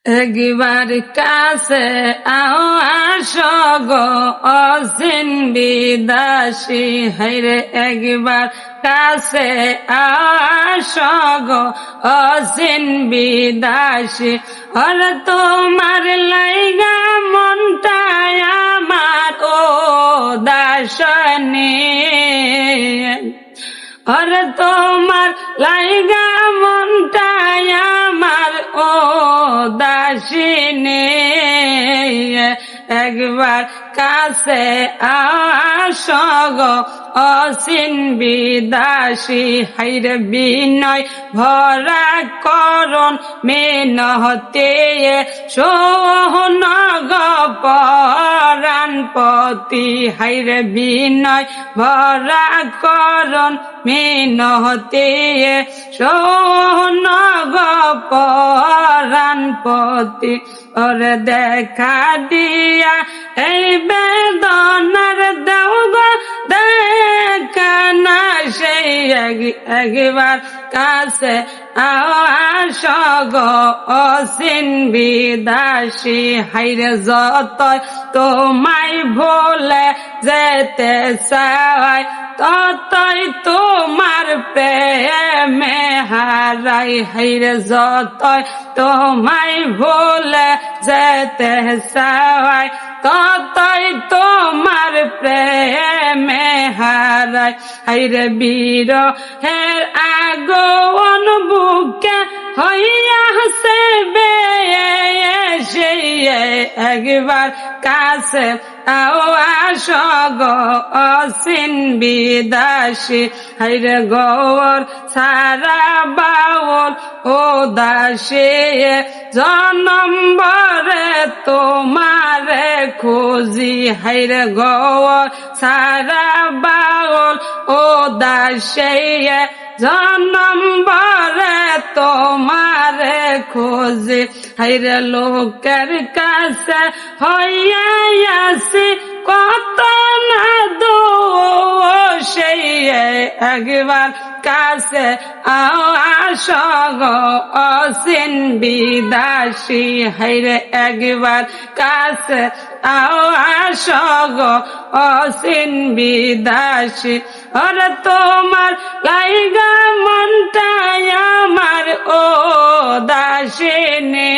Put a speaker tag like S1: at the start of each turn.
S1: একবার কাছে আও আসো গো অসীন বিদাসী হাইরে একবার কাছে আও আসো গো অসীন বিদাসী আর তোমার লাইগা মনটায় আমার ও দাসনী আর তোমার লাইগা মনটায় আমার ও দাসিনী একবার কাছে আসো গো অসীন বিদাসী হাইরে বিনয় ভরা করণ মেনহতে সোহন গো পরাণপতি হাইরে বিনয় ভরা করণ মেনহতে সোহন গো পরাণপতি ওরে দেখা দিয়া এই বেদনার দাও গো দেখা না সেই একবার কাছে আসো গো অসীন বিদাসী হাইরে যতই তোমায় ভুলে যেতে চাই ততই তোমার প্রেমে হারাই হাইরে যতই তোমায় ভুলে যেতে চাই ততই তোমার প্রেমে হারাই হাইরে বীর হের আগন বুকে হইয়া সে সেই একবার কাছে আও আসো গো অসীন বিদাসী হাইরে গৌর সারা বাউল ও দাসী জনম বরে তোমারে খুঁজি হাইরে গৌর সারা বাউল ও দাসী জনম বরে তোমারে খুঁজি হাইরে লোকের কাছে হইয়াছি কত না দোষী একবার কাছে আও আসো গো অসীন বিদাসী হাইরে একবার কাছে আও আসো গো অসীন বিদাসী আর তোমার লাইগা মনটায় আমার ও দাসিনী